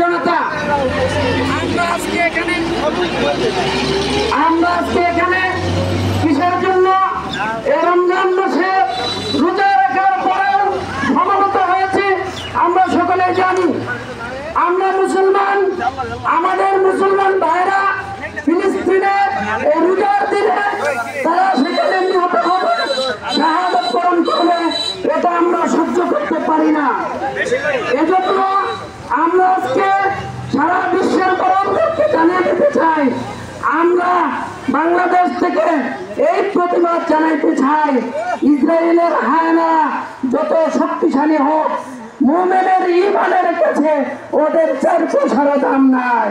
জনতা আমরা আজকে এখানে কিসের জন্য এই রমজান মাসে রোজা রাখার পরেও সমবেত হয়েছে আমরা সকলে জানি। আমরা মুসলমান, আমাদের মুসলমান ভাইরা ফিলিস্তিনে এই রোজার দিনে তারা সেখানে নিহত হবে, শাহাদাত বরণ করবে, এটা আমরা সহ্য করতে পারি না। এজন্য আমরা আজকে সারা বিশ্বের গণমাধ্যমকে জানিয়ে দিতে চাই, আমরা বাংলাদেশ থেকে এই প্রতিবাদ জানাইতে চাই, ইসরায়েলের হায়না যত শক্তিশালী হোক, মুমিনের ঈমানের কাছে ওদের 4 পয়সার দাম নাই।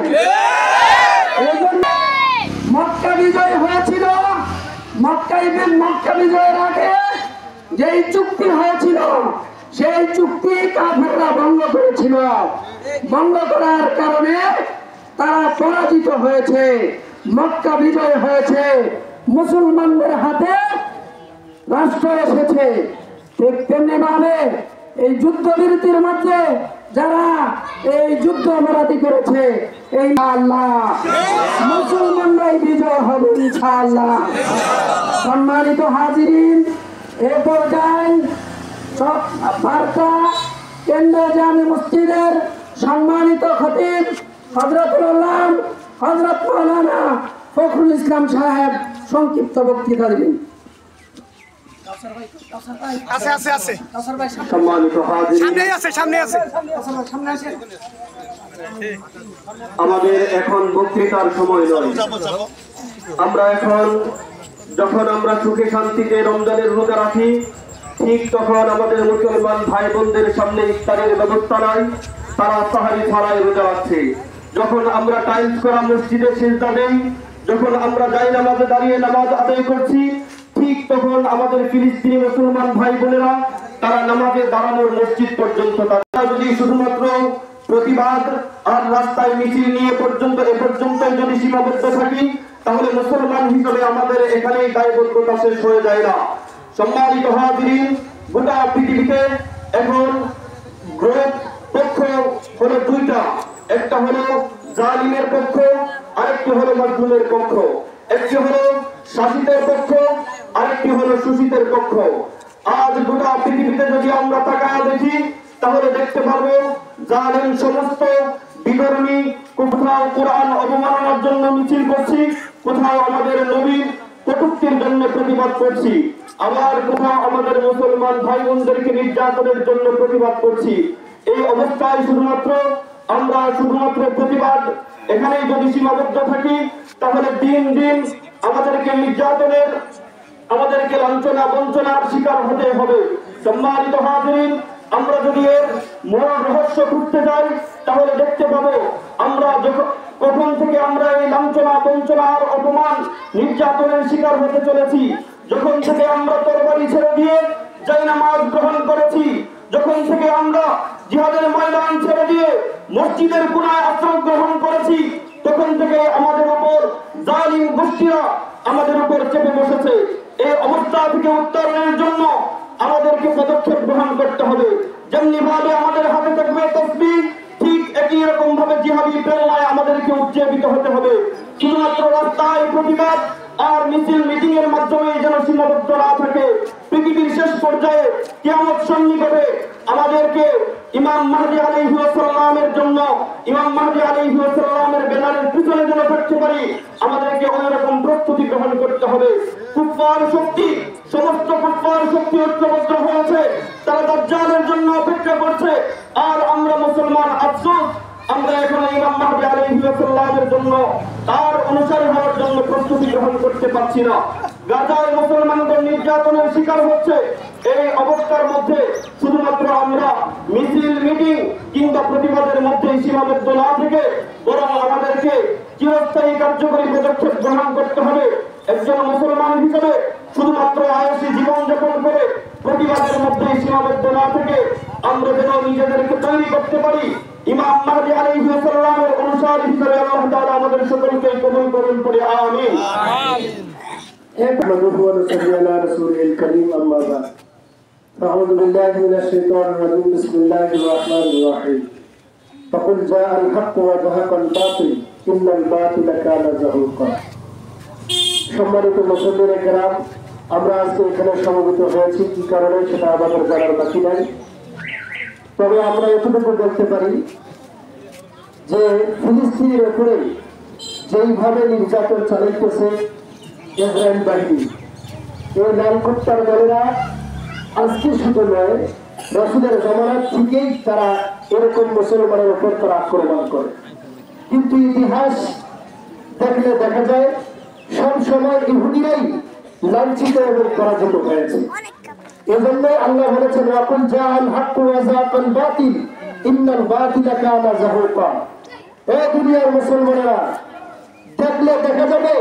এই জন্য মক্কা বিজয় হয়েছিল, মক্কা বিজয়ের আগে যেই চুক্তি হয়েছিল সেই চুক্তি কাফেররা ভঙ্গ করেছিল। ভঙ্গ করার কারণে তারা পরাজিত হয়েছে, মক্কা বিজয় হয়েছে, মুসলমানদের হাতে রাষ্ট্র এসেছে। ঠিক তেমনি ভাবে এই যুদ্ধবিরতির মধ্যে যারা এই যুদ্ধ অপরাধী করেছে, এই আল্লাহ মুসলমানরাই বিজয় হবে ইনশাআল্লাহ। সম্মানিত হাজিরিন, এ পর্যায়ে বার্তা কেন্দ্র জামে মসজিদের সম্মানিত খতিব হযরতুল আল্লাহ হযরত মাওলানা ফখরুল ইসলাম সাহেব সংক্ষিপ্ত বক্তৃতা দিবেন। সম্মানিত হাজিরিন, আমাদের এখন বক্তৃতার সময় নয়। আমরা এখন যখন আমরা সুখে শান্তিতে রমজানের রোজা রাখি, ঠিক তখন আমাদের মুসলমান ভাই বোনদের সামনে ইফতারের ব্যবস্থা নাই, তারা সাহারি ছাড়াই রোজা রাখছে। যখন আমরা টাইলস করা মসজিদে সিজদা দেই, যখন আমরা যাই নামাজে দাঁড়িয়ে নামাজ আদায় করছি, ঠিক তখন আমাদের ফিলিস্তিনি মুসলমান ভাই বোনেরা তারা নামাজে দাঁড়ানোর মসজিদ পর্যন্ত, তারা যদি শুধুমাত্র প্রতিবাদ আর রাস্তায় মিছিল নিয়ে পর্যন্ত এ পর্যন্তই যদি সীমাবদ্ধ থাকি, তাহলে মুসলমান হিসেবে আমাদের এখানেই দায়বদ্ধতা শেষ হয়ে যায় না। সম্মানিত হাজিরিন, গোটা পৃথিবীতে এখন গ্রোথ পক্ষ হলো 2টা, একটা হলো জালিমের পক্ষ, আরেকটি হলো মাজলুমের পক্ষ। একটি হলো শাসিতের পক্ষ, আরেকটি হলো শোষিতের পক্ষ। আজ গোটা পৃথিবীতে যদি আমরা তাকায় দেখি, তাহলে দেখতে পাবো জালিম সমস্ত বিবরণী, কোথাও কোরআন অবমাননার জন্য মিছিল করছি, কোথাও আমাদের নবীর কটূক্তির জন্য প্রতিবাদ করছি, আবার কোথাও আমাদের মুসলমান ভাই বোনদেরকে নির্যাতনের জন্য প্রতিবাদ করছি। এই অবস্থায় আমরা শুধুমাত্র প্রতিবাদ এখানেই যদি সীমাবদ্ধ থাকি, তাহলে দিন দিন আমাদেরকে নির্যাতনের, আমাদেরকে লাঞ্ছনা বঞ্চনার শিকার হতে হবে। সম্মানিত হাজিরিন, আমরা যদি এর মূল রহস্য খুঁজতে যাই, তাহলে দেখতে পাবো আমরা কখন থেকে আমরা এই লাঞ্ছনা বঞ্চনার অপমান নির্যাতনের শিকার হতে চলেছি। যখন থেকে আমরা তরবারি ছেড়ে দিয়ে জায়নামাজ গ্রহণ করেছি, যখন থেকে আমরা জিহাদের ময়দান ছেড়ে দিয়ে মসজিদের কোনায় আশ্রয় গ্রহণ করেছি, তখন থেকে আমাদের উপর জালিম গোষ্ঠীরা আমাদের উপর চেপে বসেছে। এই অবস্থা থেকে উত্তরণের জন্য আমাদেরকে পদক্ষেপ গ্রহণ করতে হবে। যেমনি ভাবে আমাদের হাতে থাকবে তাসবিহ, ঠিক একই রকম ভাবে জিহাদি প্রেরণায় আমাদেরকে উজ্জীবিত হতে হবে। শুধুমাত্র রাস্তায় প্রতিবাদ আর মিছিল মিটিং এর মাধ্যমে যেন সীমাবদ্ধ না থাকে। পৃথিবীর শেষ পর্যায়ে কিয়ামত সন্নিকটে আমাদেরকে ইমাম মাহদী আলাইহিস সালামের জন্য, ইমাম মাহদী আলাইহিস সালামের ব্যানারের পিছনে যেন থাকতে পারি, আমাদেরকে ওই রকম প্রস্তুতি গ্রহণ করতে হবে। কুফফার শক্তি, সমস্ত কুফফার শক্তি ঐক্যবদ্ধ হয়েছে, তারা দাজ্জালের জন্য অপেক্ষা করছে। আর আমরা মুসলমান আফসোস, আমরা এখন ইমাম মাহদী আলাইহিস সালামের জন্য, তার অনুসারী হওয়ার জন্য প্রস্তুতি গ্রহণ করতে পারছি না। গাজায় মুসলমানদের নির্যাতনের শিকার হচ্ছে। এই অবস্থার মধ্যে শুধুমাত্র আমরা মিছিল মিটিং কিংবা প্রতিবাদের মধ্যে সীমাবদ্ধ না থেকে বরং আমাদেরকে চিরস্থায়ী কার্যকরী পদক্ষেপ গ্রহণ করতে হবে। একজন মুসলমান হিসেবে শুধুমাত্র আয়সী জীবনযাপন করে প্রতিবাদের মধ্যে সীমাবদ্ধ না থেকে আমরা যেন নিজেদেরকে তৈরি করতে পারি ইমাম মাহদী আলাইহিস সালামের অনুসারী হিসেবে আল্লাহ তাআলা আমাদের সকলকে কবুল করুন পড়ে আমিন। نحمده ونصلي على رسوله الكريم أما بعد أعوذ بالله من الشيطان الرجيم بسم الله الرحمن الرحيم فقل جاء الحق وزهق الباطل إن الباطل كان زهوقا সম্মানিত মুসলিম কেরাম, আমরা আজকে এখানে সমবেত হয়েছি কি কারণে সেটা আমাদের জানার বাকি নাই। তবে আমরা এতটুকু বলতে পারি যে ফিলিস্তিনের উপরে যেইভাবে নির্যাতন চালাইতেছে ইসরায়েল বাহিনী, এই লালকুত্তার দলেরা আজকে শুধু নয়, রাসূলের জামানার থেকেই তারা এরকম মুসলমানের উপর তারা আক্রমণ করে। কিন্তু ইতিহাস দেখলে দেখা যায় সব সময় ইহুদিরাই লাঞ্ছিত এবং পরাজিত হয়েছে। এজন্যই আল্লাহ বলেছেন ওয়াকুল জাআল হাক্কু ওয়া যাকাল বাতিল ইন্নাল বাতিলা কানা যাহুকা। এই দুনিয়ার মুসলমানেরা দেখলে দেখা যাবে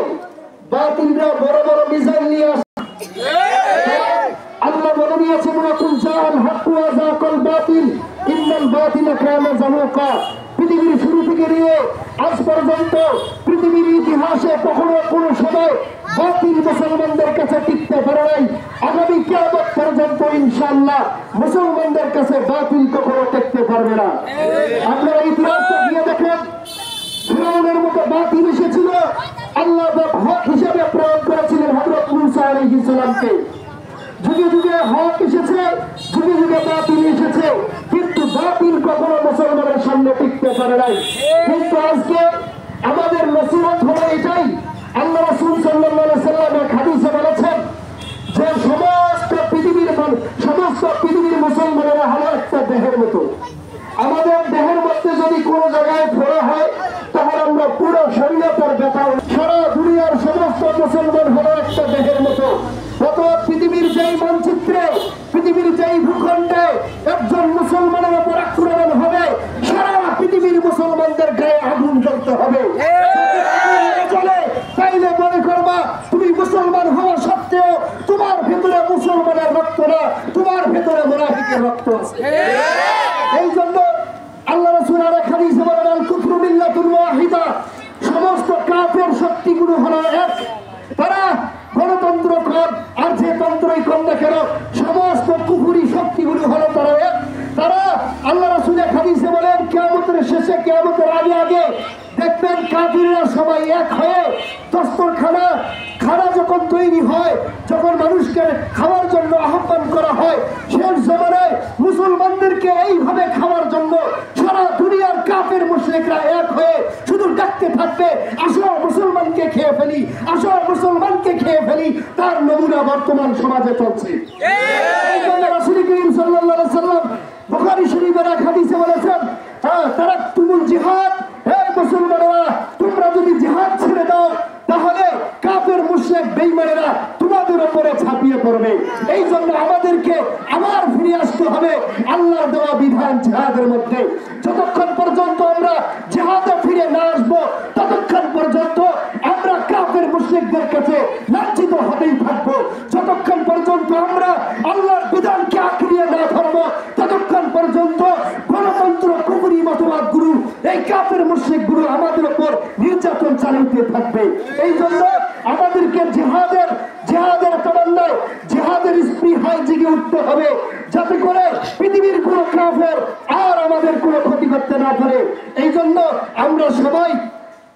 বাতিলরা বড় বড় মিসাইল নিয়ে আসে। আল্লাহ বলে দিয়েছেন ওয়াকুল জাআল হাক্কু ওয়া যাকাল বাতিল ইন্নাল বাতিলা কানা যাহুকা। পৃথিবীর শুরু থেকে নিয়ে আজ পর্যন্ত পৃথিবীর ইতিহাসে কখনো কোনো সময় বাতিল মুসলমানদের কাছে টিকতে পারে নাই। আগামী কিয়ামত পর্যন্ত ইনশাআল্লাহ মুসলমানদের কাছে বাতিল কখনো টিকতে পারবে না। আপনারা ইতিহাসটা গিয়ে দেখেন, ফিরআউনের মতো বাতিল এসেছিল, আল্লাহ হক হিসেবে প্রেরণ করেছিলেন হযরত মূসা আলাইহিস সালামকে। যুগে যুগে হক এসেছে, যুগে যুগে বাতিল এসেছে, কিন্তু বাতিল কখনো মুসলমানের সামনে টিকতে পারে নাই। কিন্তু আজকে আমাদের নসিহত হলো এটাই, আল্লাহ রাসূল সাল্লাল্লাহু আলাইহি ওয়াসাল্লাম এক হাদিসে বলেছেন যে সমস্ত পৃথিবীর মুসলমানেরা হলো একটা দেহের মতো। আমাদের দেহের মধ্যে যদি কোনো জায়গায় ফোড়া হয় তাহলে আমরা পুরো শরীরটার ব্যথা, সারা দুনিয়ার সমস্ত মুসলমান হলো একটা দেহের মতো। কত পৃথিবীর যেই মানচিত্রে, পৃথিবীর যেই ভূখণ্ডে একজন মুসলমানের উপর আক্রমণ হবে, সারা পৃথিবীর মুসলমানদের গায়ে আগুন জ্বলতে হবে। চলে তাইলে মনে করবা তুমি মুসলমান হওয়া সত্ত্বেও তোমার ভেতরে মুসলমানের রক্ত না, তোমার ভেতরে মুনাফিকের রক্ত আছে। এই জন্য আল্লাহ রাসূল আরেক হাদিসে বলেন আল কুফরু মিল্লাতুন ওয়াহিদা, সমস্ত কাফের শক্তিগুলো হলো এক। তারা গণতন্ত্র কর আর যে তন্ত্রই কর না কেন, সমস্ত কুফরি শক্তিগুলো হলো তারা এক। তারা আল্লাহ রাসূল এক হাদিসে বলেন কিয়ামতের শেষে, কিয়ামতের আগে দেখবেন কাফিররা সবাই এক হয়ে খানা যখন তৈরি হয়, যখন মানুষকে খাওয়ার জন্য আহ্বান করা হয়, শেষ জমানায় মুসলমানদেরকে এইভাবে খাওয়ার জন্য সারা দুনিয়ার কাফের মুশরিকরা এক হয়ে শুধু ডাকতে থাকবে, আসো মুসলমানকে খেয়ে ফেলি, আসো মুসলমানকে খেয়ে ফেলি। তার নমুনা বর্তমান সমাজে চলছে। এই জন্য রাসূল করিম সাল্লাল্লাহু আলাইহি ওয়াসাল্লাম বুখারী শরীফের এক হাদিসে বলেছেন তারা তুমুল জিহাদ, হে মুসলমানেরা তোমরা যদি জিহাদ ছেড়ে দাও তাহলে কাফের মুশরিক বেঈমানেরা তোমাদের উপরে ঝাঁপিয়ে পড়বে। এই জন্য আমাদেরকে আবার ফিরে আসতে হবে আল্লাহর দেওয়া বিধান জিহাদের মধ্যে। যতক্ষণ পর্যন্ত আমরা জিহাদে ফিরে না আসবো ততক্ষণ পর্যন্ত আমরা কাফের মুশরিকদের কাছে লাঞ্ছিত হতেই থাকবো। যতক্ষণ পর্যন্ত আমরা আল্লাহর বিধানকে আঁকড়িয়ে না ধরবো ততক্ষণ পর্যন্ত গণতন্ত্র কুফরি মতবাদ গুরু এই কাফের মুশরিক গুরু আমাদের উপর নির্যাতন চালাতে থাকবে। এই জন্য আমাদেরকে জিহাদের তামান্নায়, জিহাদের স্পৃহায় জেগে উঠতে হবে, যাতে করে পৃথিবীর কোন কাফের আর আমাদের কোনো ক্ষতি করতে না পারে। এই জন্য আমরা সবাই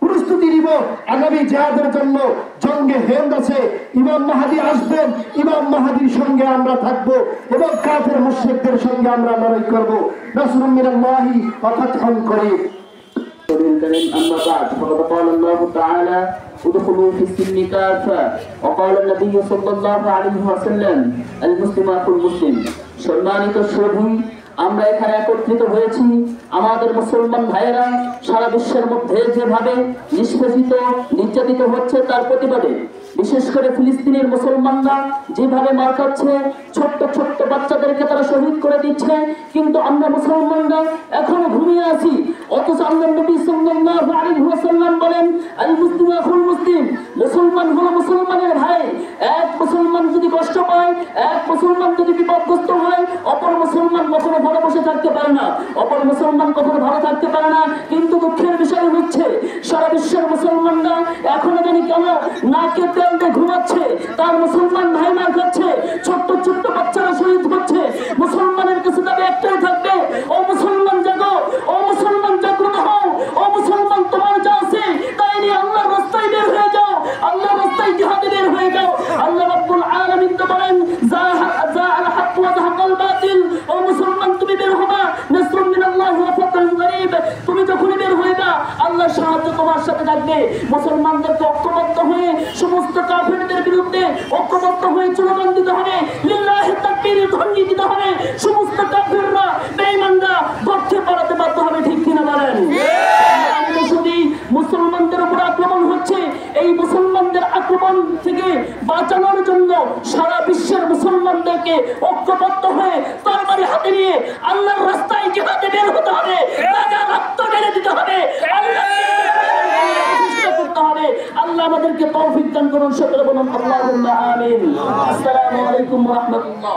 প্রস্তুতি নিব আগামী জিহাদের জন্য। জঙ্গে হিন্দ আছে, ইমাম মাহদী আসবেন, ইমাম মাহদীর সঙ্গে আমরা থাকবো এবং কাফের মুশরিকদের সঙ্গে আমরা লড়াই করব। নাসরুম মিনাল্লাহি ওয়া ফাতহুন করিম। أما بعد فقد قال الله تعالى ادخلوا في السلم كافة وقال النبي صلى الله عليه وسلم المسلم أخو المسلم। সম্মানিত সুধী, আমরা এখানে একত্রিত হয়েছি আমাদের মুসলমান ভাইয়েরা সারা বিশ্বের মধ্যে যেভাবে নিষ্পেষিত নির্যাতিত হচ্ছে তার প্রতিবাদে। বিশেষ করে ফিলিস্তিনের মুসলমানরা যেভাবে মার খাচ্ছে, ছোট্ট ছোট্ট বাচ্চাদেরকে তারা শহীদ করে দিচ্ছে, কিন্তু আমরা মুসলমানরা এখনো ঘুমিয়ে আছি। অথচ আল্লাহর নবী সাল্লাল্লাহু আলাইহি ওয়াসাল্লাম বলেন আল মুসলিম আখুল মুসলিম, মুসলমান হলো মুসলমানের ভাই। এক মুসলমান যদি কষ্ট পায়, এক মুসলমান যদি বিপদগ্রস্ত হয়, অপর মুসলমান কখনো ঘরে বসে থাকতে পারে না, অপর মুসলমান কখনো ভালো থাকতে পারে না। কিন্তু দুঃখের বিষয় হচ্ছে সারা বিশ্বের মুসলমানরা এখনো জানি কেন নাকে তেল দিয়ে ঘুমাচ্ছে, তার মুসলমান ভাই মার খাচ্ছে, ছোট্ট ছোট্ট বাচ্চারা শহীদ হচ্ছে। মুসলমানের কাছে দাবি একটাই থাকবে, ও মুসলমান জাগো, ও মুসলমান জাগ্রত হও, ও মুসলমান তোমার যা আছে তাই নিয়ে আল্লাহর রাস্তায় বের হয়ে যাও, আল্লাহর রাস্তায় জিহাদে বের হয়ে যাও। আল্লাহ রাব্বুল আলামিন তো বলেন জাআল হক ওয়া যাহাকাল বাতিল। ও মুসলমান তুমি বের হবা, নাসরুম মিনাল্লাহি ওয়া ফাতহুন করিব। তুমি যখনই বের হইবা আল্লাহর সাহায্য তোমার সাথে থাকবে। মুসলমানদেরকে ঐক্যবদ্ধ হয়ে সমস্ত কাফিরদের বিরুদ্ধে ঐক্যবদ্ধ হয়ে স্লোগান দিতে হবে, লিল্লাহি তাকবীর ধ্বনি দিতে হবে। সমস্ত কাফিররা বেঈমানরা গর্তে পালাতে বাধ্য হবে, ঠিক কিনা বলেন? মুসলমানদের উপর আক্রমণ হচ্ছে, এই মুসলমানদের আক্রমণ থেকে বাঁচানোর জন্য সারা বিশ্বের মুসলমানদেরকে ঐক্যবদ্ধ হয়ে তরবারি হাতে নিয়ে আল্লাহর রাস্তায় জিহাদে বের হতে হবে, তাজা রক্ত ঢেলে দিতে হবে, আল্লাহ আমাদেরকে তৌফিক দান করুন। সকলে বলুন আল্লাহুম্মা আমিন। আসসালামু আলাইকুম ওয়া রাহমাতুল্লাহ।